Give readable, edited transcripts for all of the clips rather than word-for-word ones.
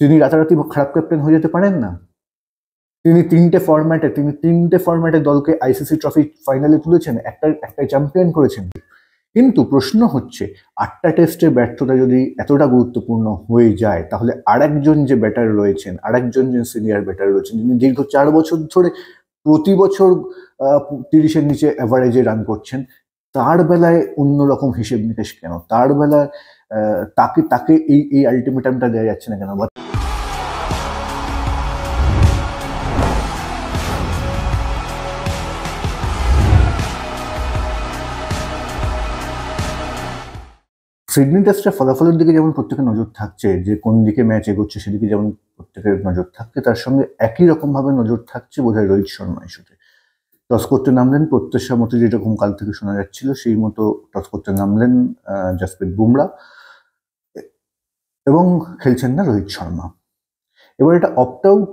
তিনি রাতারাতি খারাপ ক্যাপ্টেন হয়ে যেতে পারেন না। তিনি তিনটে ফরম্যাটে দলকে আইসিসি ট্রফি ফাইনালে তুলেছেন, একটাই চ্যাম্পিয়ন করেছেন। কিন্তু প্রশ্ন হচ্ছে, 8টা টেস্টে ব্যর্থতা যদি এতটা গুরুত্বপূর্ণ হয়ে যায়, তাহলে আরেকজন যে ব্যাটার রয়েছেন, আরেকজন যে সিনিয়র ব্যাটার রয়েছেন, যিনি দীর্ঘ 4 বছর ধরে প্রতি বছর 30-এর নিচে অ্যাভারেজে রান করছেন, তার বেলায় অন্যরকম হিসেব নিকেশ কেন? তার বেলায় তাকে তাকে এই আলটিমেটামটা দেওয়া যাচ্ছে না কেন? সিডনি টেস্টের ফলাফলের দিকে যেমন প্রত্যেকের নজর থাকছে, যে কোন দিকে ম্যাচ এগোচ্ছে সেদিকে যেমন প্রত্যেকের নজর থাকছে, তার সঙ্গে একই রকমভাবে নজর থাকছে বোধহয় রোহিত শর্মা ইস্যুতে। টস করতে নামলেন প্রত্যাশা মতো, যেরকম কাল থেকে শোনা যাচ্ছিল সেই মতো টস করতে নামলেন জসপ্রীত বুমরা, এবং খেলছেন না রোহিত শর্মা। এবার এটা অপ্ট আউট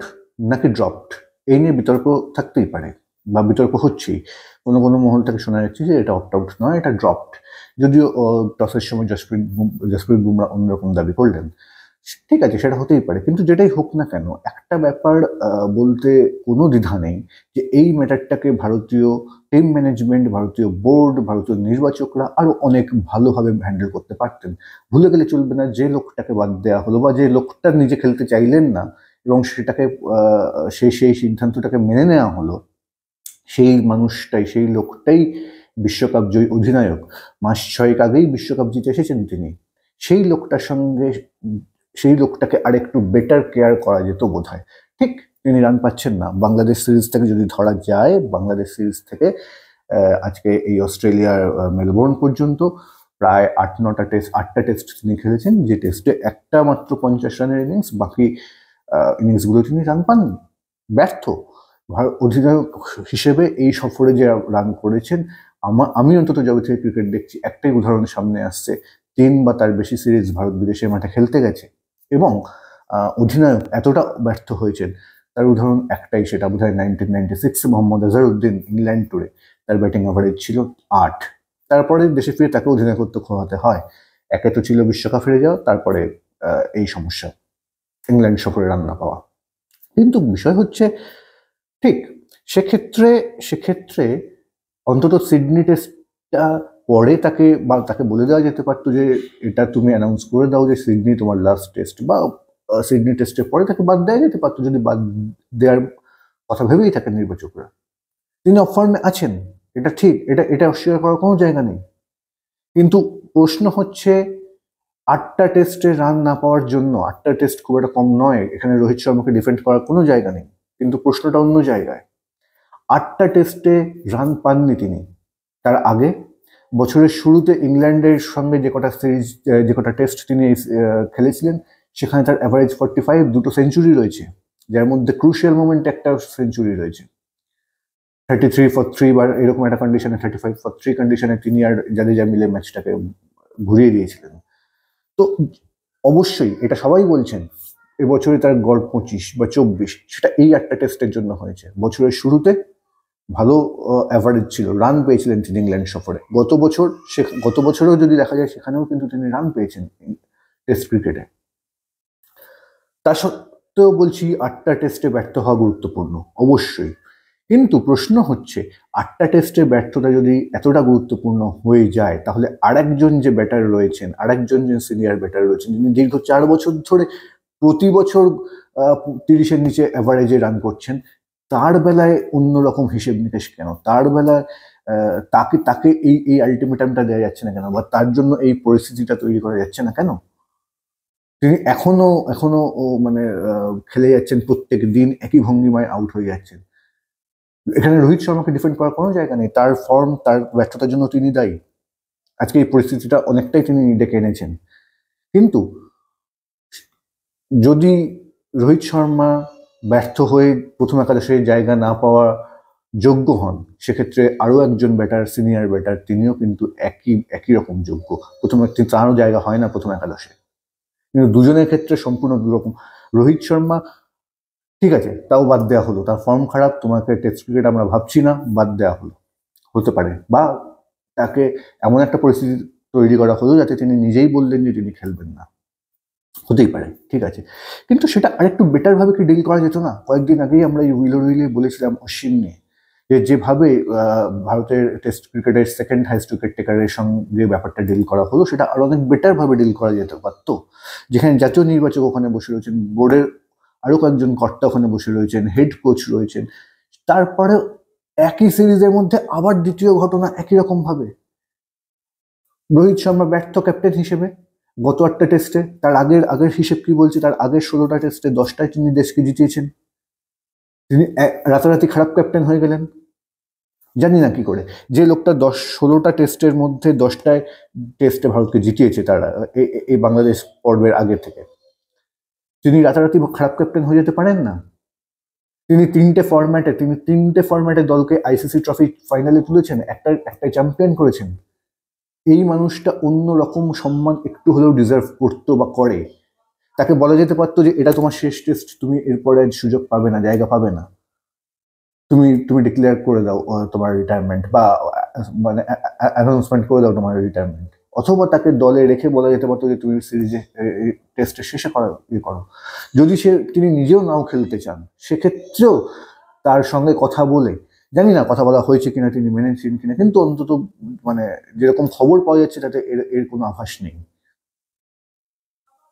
নাকি ড্রপড, এই নিয়ে বিতর্ক থাকতেই পারে, বা বিতর্ক হচ্ছেই। কোনো কোনো মহল থেকে শোনা যাচ্ছে যে এটা অপ্ট আউট নয়, এটা ড্রপড। যদিও টসের সময় জসপ্রীত বুমরা অন্যরকম দাবি করলেন। ঠিক আছে, সেটা হতেই পারে, কিন্তু যেটাই হোক না কেন, একটা ব্যাপার বলতে কোনো দ্বিধা নেই যে এই ম্যাটারটাকে ভারতীয় টিম ম্যানেজমেন্ট, ভারতীয় বোর্ড, ভারতীয় নির্বাচকরা আরো অনেক ভালোভাবে হ্যান্ডেল করতে পারতেন। ভুলে গেলে চলবে না, যে লোকটাকে বাদ দেওয়া হলো বা যে লোকটা নিজে খেলতে চাইলেন না এবং সেটাকে সেই সিদ্ধান্তটাকে মেনে নেওয়া হলো, সেই মানুষটাই, সেই লোকটাই বিশ্বকাপ জয়ী অধিনায়ক। মাস 6 আগেই বিশ্বকাপ জিতে এসেছেন তিনি। সেই লোকটাকে আরেকটু বেটার কেয়ার করা যেত বোধহয়। ঠিক, তিনি রান পাচ্ছেন না। বাংলাদেশ সিরিজ থেকে যদি ধরা যায়, বাংলাদেশ সিরিজ থেকে আজকে এই অস্ট্রেলিয়ার মেলবোর্ন পর্যন্ত প্রায় 8টা টেস্ট তিনি খেলেছেন, যে টেস্টে একটা মাত্র 50 রানের ইনিংস, বাকি ইনিংসগুলো তিনি রান পাননি, ব্যর্থ। অধিনায়ক হিসেবে এই সফরে যে রান করেছেন, আমি অন্তত যবে থেকে ক্রিকেট দেখছি একটাই উদাহরণ সামনে আসছে, 3 বা তার বেশি সিরিজ ভারত বিদেশের মাঠে খেলতে গেছে এবং অধিনায়ক এতটা ব্যর্থ হয়েছেন, তার উদাহরণ একটাই, সেটা বোধহয় 1996 মোহাম্মদ আজহারউদ্দিন ইংল্যান্ড ট্যুরে। তার ব্যাটিং অ্যাভারেজ ছিল 8। তারপরে দেশে ফিরে তাকে অধিনায়কত্ব খোয়াতে হয়। একে তো ছিল বিশ্বকাপ ফিরে যাওয়া, তারপরে এই সমস্যা, ইংল্যান্ড সফরে রান না পাওয়া। কিন্তু বিষয় হচ্ছে, ঠিক সেক্ষেত্রে অন্তত সিডনি টেস্টটা পরে তাকে বলে দেওয়া যেতে পারতো যে এটা তুমি অ্যানাউন্স করে দাও যে সিডনি তোমার লাস্ট টেস্ট, বা সিডনি টেস্টের পরে তাকে বাদ দেওয়া যেতে পারতো, যদি বাদ দেওয়ার কথা ভেবেই থাকেন নির্বাচকরা। তিনি অফ ফর্মে আছেন, এটা ঠিক, এটা অস্বীকার করার কোনো জায়গা নেই। কিন্তু প্রশ্ন হচ্ছে, 8টা টেস্টে রান না পাওয়ার জন্য, 8টা টেস্ট খুব একটা কম নয়, এখানে রোহিত শর্মাকে ডিফেন্ড করার কোনো জায়গা নেই, কিন্তু প্রশ্নটা অন্য জায়গায়। 8টা টেস্টে রান পাননি তিনি। তার আগে বছরের শুরুতে ইংল্যান্ডের সঙ্গে যে কটা টেস্ট তিনি খেলেছিলেন, সেখানে তার অ্যাভারেজ 45, 2টো সেঞ্চুরি রয়েছে, যার মধ্যে ক্রুশিয়াল মোমেন্টে একটা সেঞ্চুরি রয়েছে। 33 for 3 বা এরকম একটা কন্ডিশনে, 35 for 3 কন্ডিশনে তিনি আর জাদেজা মিলে ম্যাচটাকে ঘুরিয়ে দিয়েছিলেন। তো অবশ্যই এটা সবাই বলছেন, এবছরে তার গড় 25 বা 24, সেটা এই 8টা টেস্টের জন্য হয়েছে। বছরের শুরুতে ভালো অ্যাভারেজ ছিল, রান পেয়েছিলেন তিনি ইংল্যান্ড সফরে। গত বছরেও যদি দেখা যায়, সেখানেও কিন্তু তিনি রান পেয়েছেন টেস্ট ক্রিকেটে। তা সত্ত্বেও বলছি, 8টা টেস্টে ব্যর্থ হওয়া গুরুত্বপূর্ণ, অবশ্যই। কিন্তু প্রশ্ন হচ্ছে, 8টা টেস্টে ব্যর্থতা যদি এতটা গুরুত্বপূর্ণ হয়ে যায়, তাহলে আরেকজন যে ব্যাটার রয়েছেন, আরেকজন যে সিনিয়র ব্যাটার রয়েছেন, যিনি দীর্ঘ 4 বছর ধরে প্রতি বছর 30-এর নিচে অ্যাভারেজে রান করছেন, তার বেলায় অন্যরকম হিসেব নিকেশ কেন? তার বেলায় তাকে এই আলটিমেটামটা দেওয়া যাচ্ছে না কেন? বা তার জন্য এই পরিস্থিতিটা তৈরি করা যাচ্ছে না কেন? তিনি এখনো মানে খেলে যাচ্ছেন, প্রত্যেক দিন একই ভঙ্গিমায় আউট হয়ে যাচ্ছেন। এখানে রোহিত শর্মাকে ডিফেন্ড করার কোনো জায়গা নেই, তার ফর্ম, তার ব্যর্থতার জন্য তিনি দায়ী। আজকে এই পরিস্থিতিটা অনেকটাই তিনি ডেকে এনেছেন। কিন্তু যদি রোহিত শর্মা ব্যর্থ হয়ে প্রথম একাদশে জায়গা না পাওয়া যোগ্য হন, সেক্ষেত্রে আরও একজন সিনিয়র ব্যাটার, তিনিও কিন্তু একই রকম যোগ্য। তারও জায়গা হয় না প্রথম একাদশে, কিন্তু দুজনের ক্ষেত্রে সম্পূর্ণ দুরকম। রোহিত শর্মা ঠিক আছে, তাও বাদ দেওয়া হলো, তার ফর্ম খারাপ, তোমাকে টেস্ট ক্রিকেট আমরা ভাবছি না, বাদ দেওয়া হলো, হতে পারে। বা তাকে এমন একটা পরিস্থিতি তৈরি করা হলো যাতে তিনি নিজেই বললেন যে তিনি খেলবেন না। হতেই পারে, ঠিক আছে, কিন্তু সেটা আরেকটু বেটার ভাবে কি ডিল করা যেত না? কয়েকদিন আগেই আমরা এই উইলো উইলি বলেছিলাম অশ্বিন নিয়ে, যে যেভাবে ভারতের টেস্ট ক্রিকেটের সেকেন্ড হাইস্ট উইকেট টেকারের সঙ্গে ব্যাপারটা ডিল করা হলো, সেটা আরো অনেক বেটার ভাবে ডিল করা যেতে পারতো। যেখানে জাতীয় নির্বাচক ওখানে বসে রয়েছেন, বোর্ডের আরো কয়েকজন কর্তা ওখানে বসে রয়েছেন, হেড কোচ রয়েছেন, তারপরে একই সিরিজের মধ্যে আবার দ্বিতীয় ঘটনা একই রকম ভাবে। রোহিত শর্মা ব্যর্থ ক্যাপ্টেন হিসেবে গত 8টা টেস্টে, তার আগের হিসেব কি বলছে, তার আগের 16টা টেস্টে 10টায় তিনি দেশকে জিতিয়েছেন। তিনি রাতারাতি খারাপ ক্যাপ্টেন হয়ে গেলেন, জানি না কি করে। যে লোকটা 16টা টেস্টের মধ্যে 10টায় টেস্টে ভারতকে জিতিয়েছে, তারা এই বাংলাদেশ পর্বের আগে থেকে, তিনি রাতারাতি খারাপ ক্যাপ্টেন হয়ে যেতে পারেন না? তিনি তিনটে ফরম্যাটে দলকে আইসিসি ট্রফি ফাইনালে তুলেছেন, একটা চ্যাম্পিয়ন করেছেন। এই মানুষটা অন্য রকম সম্মান একটু হলেও ডিজার্ভ করতো বা করে। তাকে বলা যেতে পারতো যে এটা তোমার শেষ টেস্ট, তুমি এরপরে সুযোগ পাবে না, জায়গা পাবে না, তুমি ডিক্লেয়ার করে দাও তোমার রিটায়ারমেন্ট, বা মানে অ্যানাউন্সমেন্ট করে দাও তোমার রিটায়ারমেন্ট। অথবা তাকে দলে রেখে বলা যেতে পারতো যে তুমি সিরিজে টেস্টের শেষে করো। যদি তিনি নিজেও নাও খেলতে চান, সেক্ষেত্রেও তার সঙ্গে কথা বলে, জানি না কথা বলা হয়েছে কিনা, তিনি মেনেছেন কিনা, কিন্তু অন্তত মানে যেরকম খবর পাওয়া যাচ্ছে তাতে এর কোনো আভাস নেই।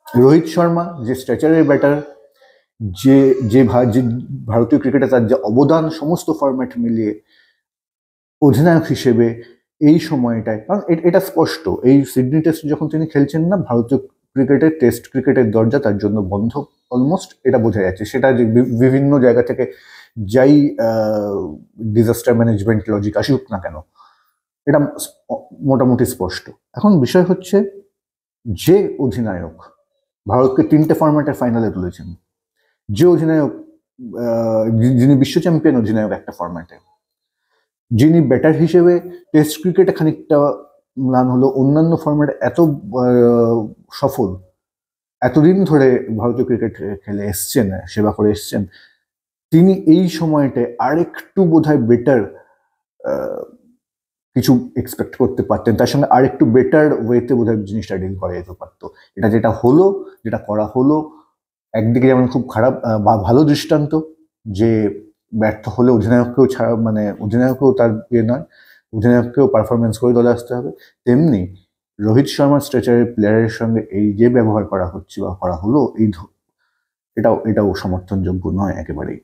রোহিত শর্মা যে স্ট্রেচারের ব্যাটার, যে যে ভারতীয় ক্রিকেটে তার যে অবদান সমস্ত ফরম্যাট মিলিয়ে অধিনায়ক হিসেবে এই সময়টায়, কারণ এটা স্পষ্ট, এই সিডনি টেস্ট যখন তিনি খেলছেন না, ভারতীয় ক্রিকেটের টেস্ট ক্রিকেটের দরজা তার জন্য বন্ধ অলমোস্ট, এটা বোঝা যাচ্ছে। সেটা যে বিভিন্ন জায়গা থেকে যাই ডিজাস্টার ম্যানেজমেন্ট লজিক আসুক না কেন, এটা মোটামুটি স্পষ্ট। এখন বিষয় হচ্ছে, যে অধিনায়ক ভারতকে 3টে ফরম্যাটের ফাইনালে তুলেছেন, যে অধিনায়ক যিনি বিশ্ব চ্যাম্পিয়ন অধিনায়ক একটা ফরম্যাটে, যিনি ব্যাটার হিসেবে টেস্ট ক্রিকেটে খানিকটা ম্লান হলো, অন্যান্য ফরম্যাটে এত সফল, এতদিন ধরে ভারতীয় ক্রিকেট খেলে এসছেন, সেবা করে এসছেন, তিনি এই সময়টায় আরেকটু বোধহয় বেটার কিছু এক্সপেক্ট করতে পারতেন, তার সঙ্গে আরেকটু বেটার ওয়েতে বোধহয় জিনিসটা ডিল করা যেতে পারতো। এটা যেটা করা হলো, একদিকে যেমন খুব খারাপ বা ভালো দৃষ্টান্ত, যে ব্যর্থ হলে অধিনায়ককেও ছাড়া, মানে অধিনায়ককেও তার নয়, অধিনায়ককেও পারফরমেন্স করে দলে আসতে হবে। তেমনি রোহিত শর্মা স্ট্রেচারের প্লেয়ারের সঙ্গে এই যে ব্যবহার করা হচ্ছে বা করা হলো, এটাও সমর্থনযোগ্য নয় একেবারেই।